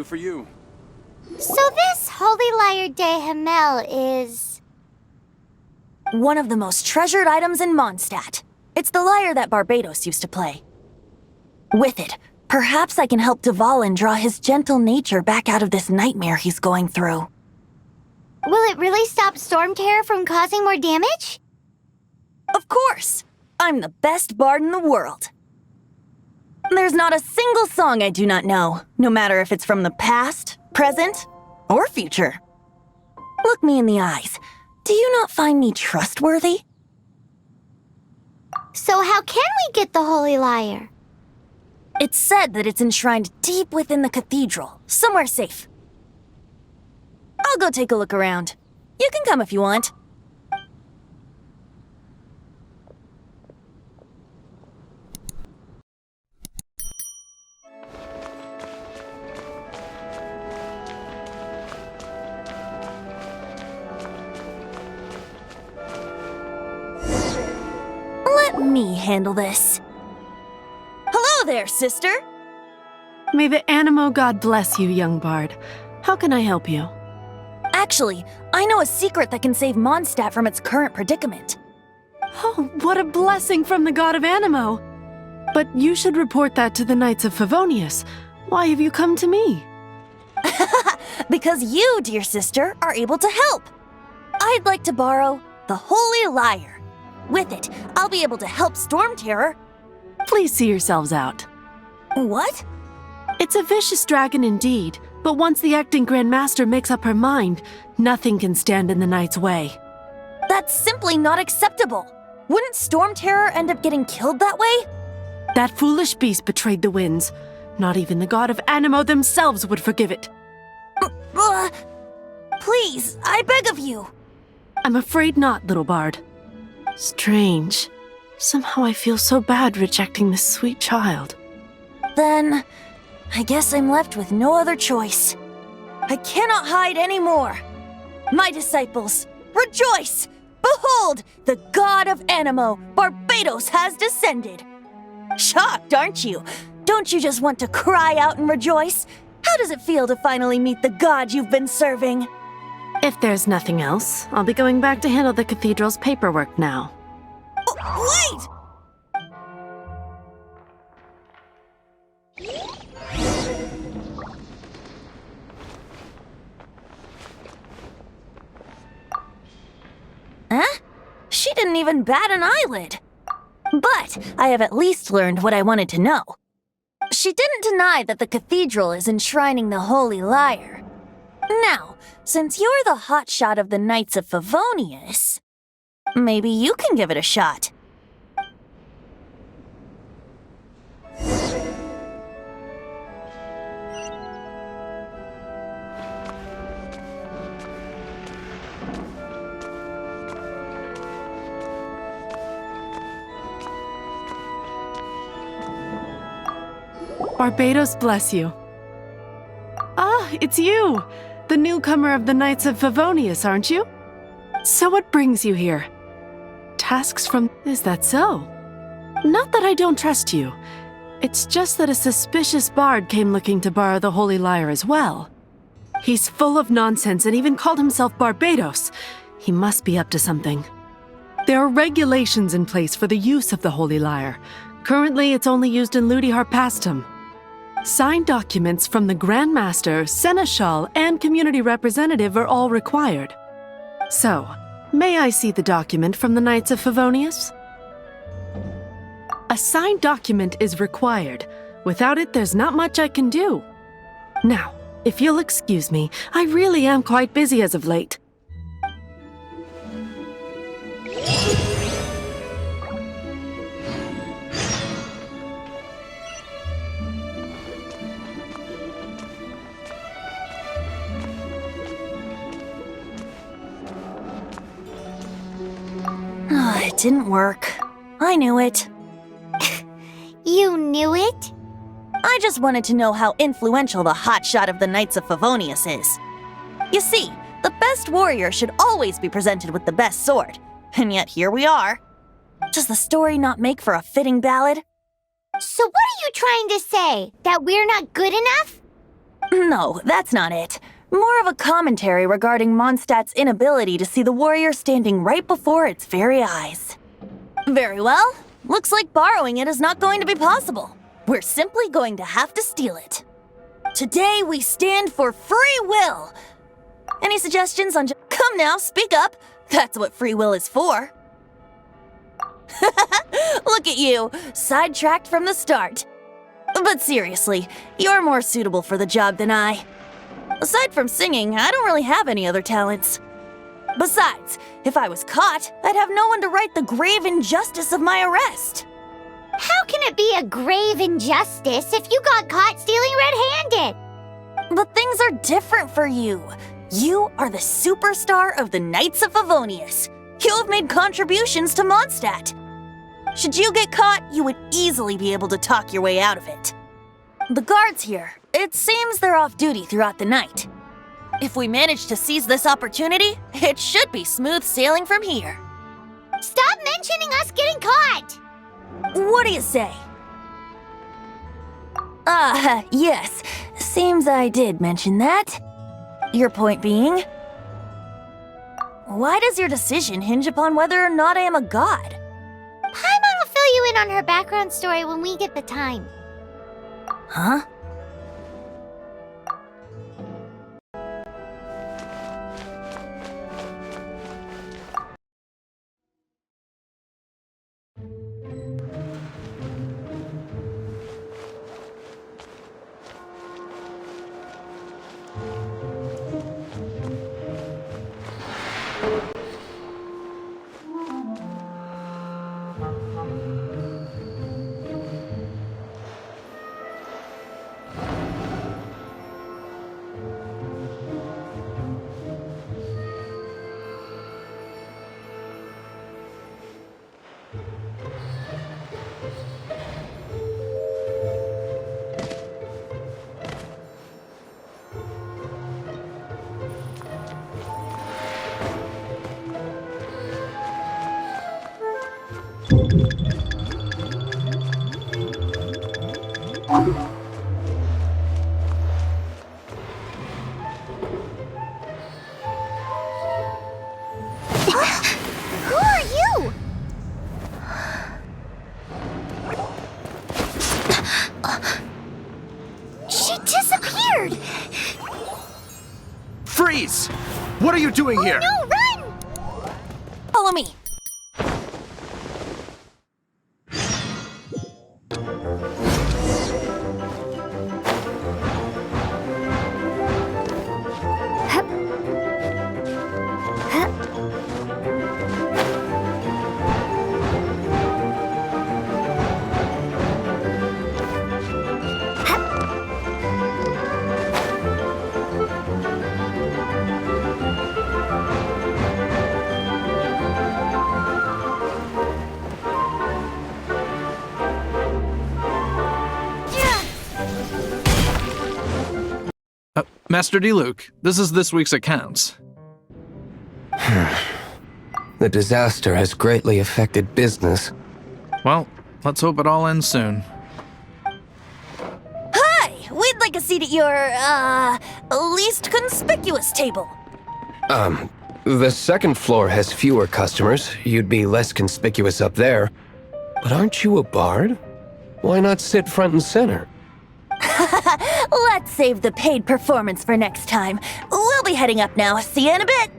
do for you? So this Holy Lyre de Himmel is... one of the most treasured items in Mondstadt. It's the lyre that Barbados used to play. With it, perhaps I can help Dvalin draw his gentle nature back out of this nightmare he's going through. Will it really stop Storm Terror from causing more damage? Of course! I'm the best bard in the world. There's not a single song I do not know, no matter if it's from the past, present, or future. Look me in the eyes. Do you not find me trustworthy? So how can we get the Holy Lyre? It's said that it's enshrined deep within the cathedral, somewhere safe. I'll go take a look around. You can come if you want. Let me handle this. Hello there, sister! May the Animo God bless you, young bard. How can I help you? Actually, I know a secret that can save Mondstadt from its current predicament. Oh, what a blessing from the god of Animo! But you should report that to the Knights of Favonius. Why have you come to me? Because you, dear sister, are able to help. I'd like to borrow the Holy Lyre. With it, I'll be able to help Storm Terror. Please see yourselves out. What? It's a vicious dragon indeed, but once the acting Grand Master makes up her mind, nothing can stand in the Knight's way. That's simply not acceptable. Wouldn't Storm Terror end up getting killed that way? That foolish beast betrayed the winds. Not even the god of Animo themselves would forgive it. Please, I beg of you. I'm afraid not, little bard. Strange. Somehow I feel so bad rejecting this sweet child. Then, I guess I'm left with no other choice. I cannot hide anymore. My disciples, rejoice! Behold, the god of Animo, Barbados, has descended. Shocked, aren't you? Don't you just want to cry out and rejoice? How does it feel to finally meet the god you've been serving? If there's nothing else, I'll be going back to handle the cathedral's paperwork now. Wait! Huh? She didn't even bat an eyelid. But I have at least learned what I wanted to know. She didn't deny that the cathedral is enshrining the Holy Lyre. Now, since you're the hotshot of the Knights of Favonius, maybe you can give it a shot. Barbados bless you. Ah, it's you! The newcomer of the Knights of Favonius, aren't you? So what brings you here? Tasks from... Is that so? Not that I don't trust you. It's just that a suspicious bard came looking to borrow the Holy Lyre as well. He's full of nonsense and even called himself Barbados. He must be up to something. There are regulations in place for the use of the Holy Lyre. Currently, it's only used in Ludi Harpastum. Signed documents from the Grand Master, Seneschal, and Community Representative are all required. So, may I see the document from the Knights of Favonius? A signed document is required. Without it, there's not much I can do. Now, if you'll excuse me, I really am quite busy as of late. It didn't work. I knew it. You knew it? I just wanted to know how influential the hotshot of the Knights of Favonius is. You see, the best warrior should always be presented with the best sword. And yet here we are. Does the story not make for a fitting ballad? So what are you trying to say? That we're not good enough? No, that's not it. More of a commentary regarding Mondstadt's inability to see the warrior standing right before its very eyes. Very well. Looks like borrowing it is not going to be possible. We're simply going to have to steal it. Today we stand for free will. Any suggestions on Come now, speak up. That's what free will is for. Look at you, sidetracked from the start. But seriously, you're more suitable for the job than I. Aside from singing, I don't really have any other talents. Besides, if I was caught, I'd have no one to right the grave injustice of my arrest. How can it be a grave injustice if you got caught stealing red-handed? But things are different for you. You are the superstar of the Knights of Favonius. You have made contributions to Mondstadt. Should you get caught, you would easily be able to talk your way out of it. The guards here, it seems they're off duty throughout the night. If we manage to seize this opportunity, it should be smooth sailing from here. Stop mentioning us getting caught! What do you say? Yes. Seems I did mention that. Your point being? Why does your decision hinge upon whether or not I am a god? Paimon will fill you in on her background story when we get the time. Huh? Who are you? She disappeared! Freeze! What are you doing here? No, run! Follow me. Master D-Luke, this is this week's accounts. The disaster has greatly affected business. Well, let's hope it all ends soon. Hi! We'd like a seat at your, least conspicuous table. The second floor has fewer customers. You'd be less conspicuous up there. But aren't you a bard? Why not sit front and center? Let's save the paid performance for next time. We'll be heading up now. See you in a bit.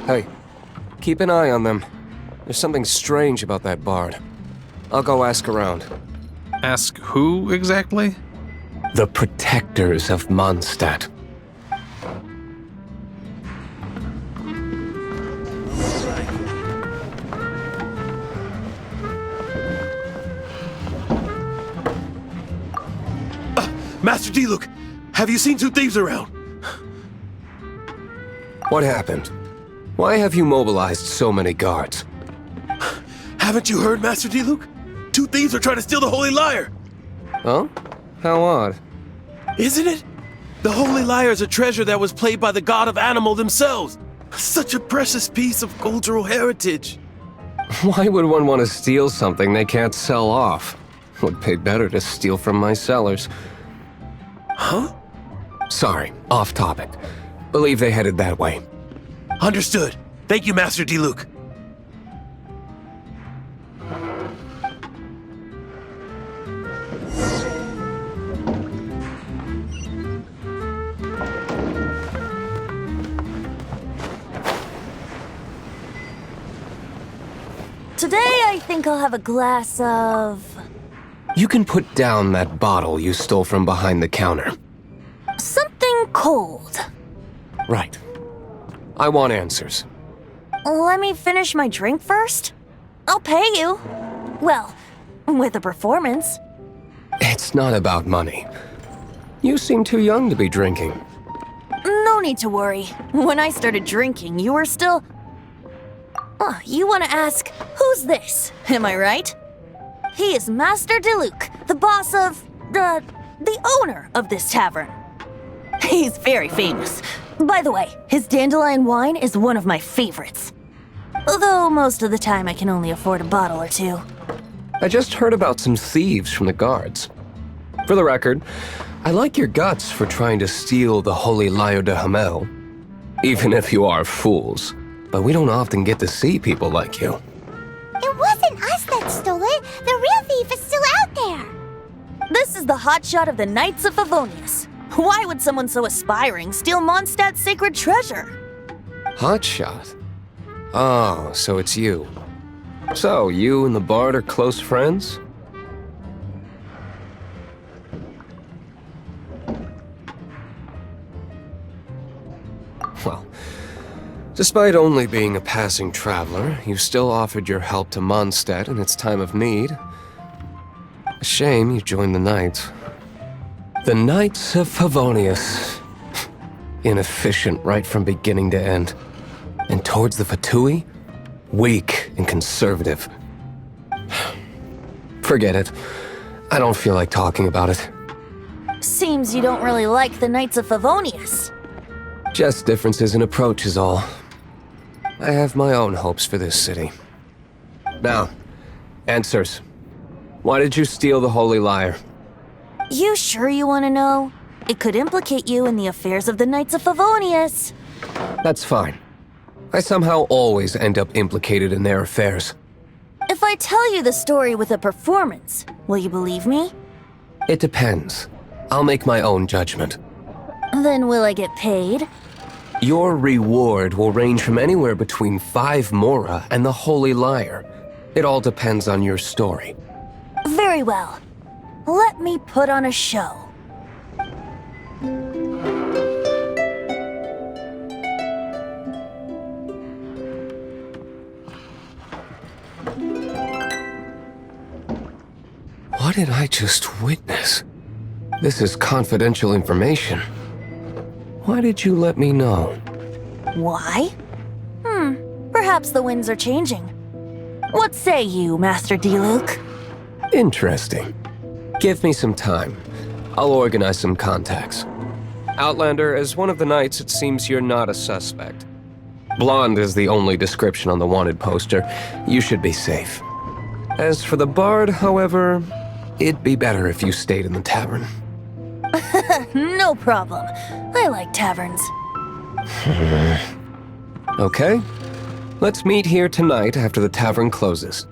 Hey, keep an eye on them. There's something strange about that bard. I'll go ask around. Ask who exactly? The protectors of Mondstadt. Master D-Luke, have you seen two thieves around? What happened? Why have you mobilized so many guards? Haven't you heard, Master D-Luke? Two thieves are trying to steal the Holy Lyre! Huh? How odd. Isn't it? The Holy Lyre is a treasure that was played by the god of animal themselves. Such a precious piece of cultural heritage. Why would one want to steal something they can't sell off? Would pay better to steal from my cellars. Huh? Sorry, off topic. Believe they headed that way. Understood. Thank you, Master D-Luke. Today, I think I'll have a glass of... You can put down that bottle you stole from behind the counter. something cold. Right. I want answers. Let me finish my drink first. I'll pay you. Well, with a performance. It's not about money. You seem too young to be drinking. No need to worry. When I started drinking, you were still... Oh, you want to ask, who's this? Am I right? He is Master D-Luke, the boss of... the owner of this tavern. He's very famous. By the way, his dandelion wine is one of my favorites. Although most of the time I can only afford a bottle or two. I just heard about some thieves from the guards. For the record, I like your guts for trying to steal the holy Lyre de Hamel. Even if you are fools. But we don't often get to see people like you. It wasn't us that stole it. The real thief is still out there. This is the hotshot of the Knights of Favonius. Why would someone so aspiring steal Mondstadt's sacred treasure? Hotshot? Oh, so it's you. So, you and the Bard are close friends? Well, despite only being a passing traveler, you still offered your help to Mondstadt in its time of need. A shame you joined the Knights. The Knights of Favonius. Inefficient right from beginning to end. And towards the Fatui, weak and conservative. Forget it. I don't feel like talking about it. Seems you don't really like the Knights of Favonius. Just differences in approach is all. I have my own hopes for this city. Now, answers. Why did you steal the Holy Lyre? You sure you want to know? It could implicate you in the affairs of the Knights of Favonius. That's fine. I somehow always end up implicated in their affairs. If I tell you the story with a performance, will you believe me? It depends. I'll make my own judgment. Then will I get paid? Your reward will range from anywhere between 5 mora and the Holy Lyre. It all depends on your story. Very well. Let me put on a show. What did I just witness? This is confidential information. Why did you let me know? Why? Perhaps the winds are changing. What say you, Master D-Luke? Interesting. Give me some time. I'll organize some contacts. Outlander, as one of the knights, it seems you're not a suspect. Blonde is the only description on the wanted poster. You should be safe. As for the Bard, however, it'd be better if you stayed in the tavern. No problem. I like taverns. Okay. Let's meet here tonight after the tavern closes.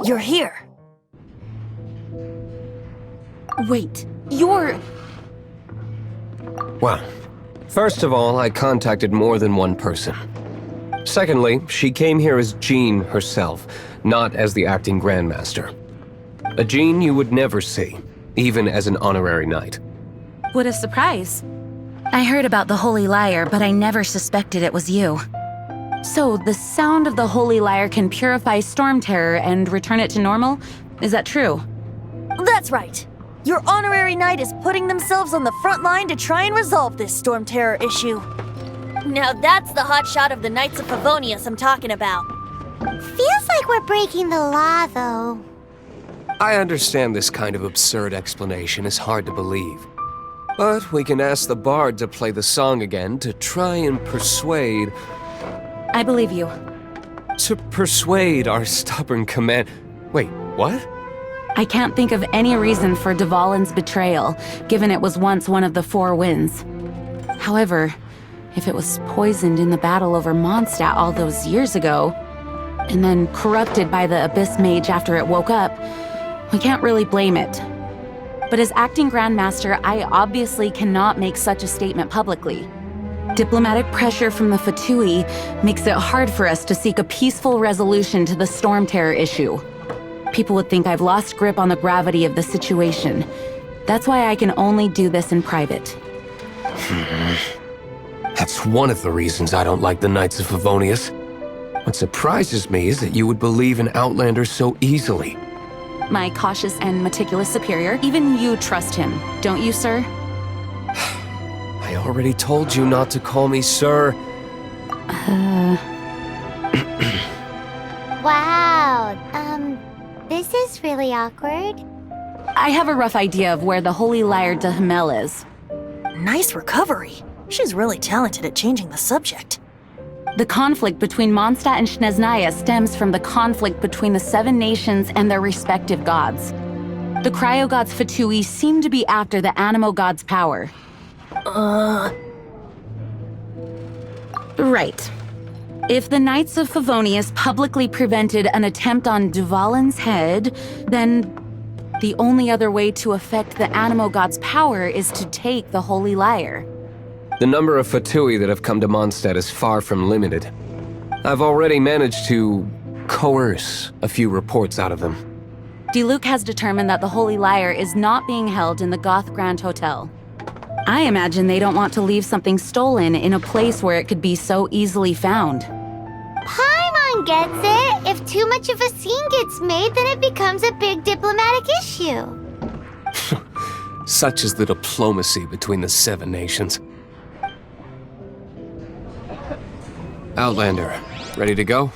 You're here. Wait, you're... Well, first of all, I contacted more than one person. Secondly, she came here as Jean herself, not as the acting Grandmaster. A Jean you would never see, even as an honorary knight. What a surprise. I heard about the Holy Lyre, but I never suspected it was you. So, the sound of the Holy Lyre can purify Storm Terror and return it to normal? Is that true? That's right. Your honorary knight is putting themselves on the front line to try and resolve this Storm Terror issue. Now that's the hot shot of the Knights of Favonius I'm talking about. Feels like we're breaking the law, though. I understand this kind of absurd explanation is hard to believe. But we can ask the bard to play the song again to try and persuade... I believe you. To persuade our stubborn command... Wait, what? I can't think of any reason for Dvalin's betrayal, given it was once one of the Four Winds. However, if it was poisoned in the battle over Mondstadt all those years ago, and then corrupted by the Abyss Mage after it woke up, we can't really blame it. But as acting Grandmaster, I obviously cannot make such a statement publicly. Diplomatic pressure from the Fatui makes it hard for us to seek a peaceful resolution to the Storm Terror issue. People would think I've lost grip on the gravity of the situation. That's why I can only do this in private. That's one of the reasons I don't like the Knights of Favonius. What surprises me is that you would believe in Outlanders so easily. My cautious and meticulous superior, even you trust him, don't you, sir? I already told you not to call me sir. Wow, this is really awkward. I have a rough idea of where the Holy Lyre de Himmel is. Nice recovery. She's really talented at changing the subject. The conflict between Mondstadt and Snezhnaya stems from the conflict between the Seven Nations and their respective gods. The cryo-gods Fatui seem to be after the Animo god's power. Right. If the Knights of Favonius publicly prevented an attempt on Dvalin's head, then the only other way to affect the Animo god's power is to take the Holy Lyre. The number of Fatui that have come to Mondstadt is far from limited. I've already managed to coerce a few reports out of them. Diluc has determined that the Holy Lyre is not being held in the Goth Grand Hotel. I imagine they don't want to leave something stolen in a place where it could be so easily found. Paimon gets it. If too much of a scene gets made, then it becomes a big diplomatic issue. Such is the diplomacy between the Seven Nations. Outlander, ready to go?